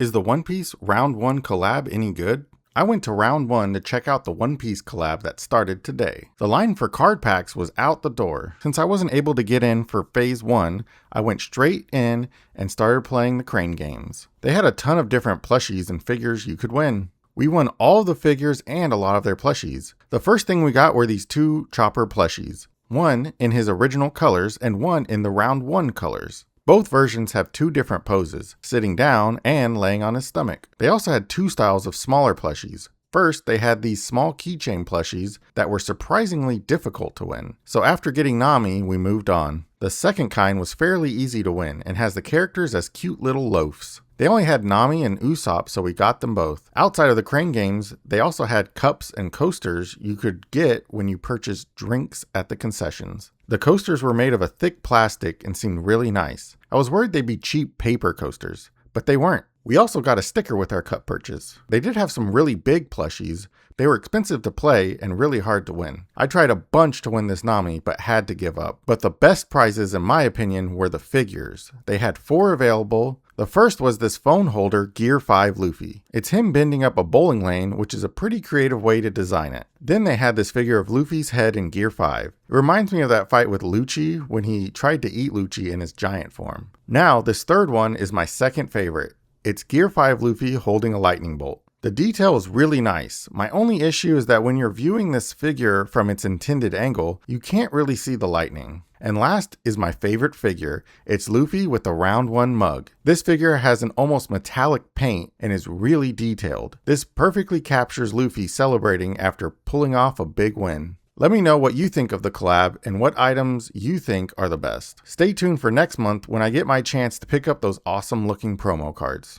Is the One Piece Round 1 collab any good? I went to Round 1 to check out the One Piece collab that started today. The line for card packs was out the door. Since I wasn't able to get in for Phase 1, I went straight in and started playing the crane games. They had a ton of different plushies and figures you could win. We won all the figures and a lot of their plushies. The first thing we got were these two Chopper plushies. One in his original colors and one in the Round 1 colors. Both versions have two different poses, sitting down and laying on his stomach. They also had two styles of smaller plushies. First, they had these small keychain plushies that were surprisingly difficult to win. So after getting Nami, we moved on. The second kind was fairly easy to win and has the characters as cute little loafs. They only had Nami and Usopp, so we got them both. Outside of the crane games, they also had cups and coasters you could get when you purchased drinks at the concessions. The coasters were made of a thick plastic and seemed really nice. I was worried they'd be cheap paper coasters, but they weren't. We also got a sticker with our cup purchase. They did have some really big plushies. They were expensive to play and really hard to win. I tried a bunch to win this Nami, but had to give up. But the best prizes, in my opinion, were the figures. They had 4 available. The first was this phone holder Gear 5 Luffy. It's him bending up a bowling lane, which is a pretty creative way to design it. Then they had this figure of Luffy's head in Gear 5. It reminds me of that fight with Lucci when he tried to eat Lucci in his giant form. Now, this third one is my second favorite. It's Gear 5 Luffy holding a lightning bolt. The detail is really nice. My only issue is that when you're viewing this figure from its intended angle, you can't really see the lightning. And last is my favorite figure. It's Luffy with the Round 1 mug. This figure has an almost metallic paint and is really detailed. This perfectly captures Luffy celebrating after pulling off a big win. Let me know what you think of the collab and what items you think are the best. Stay tuned for next month when I get my chance to pick up those awesome looking promo cards.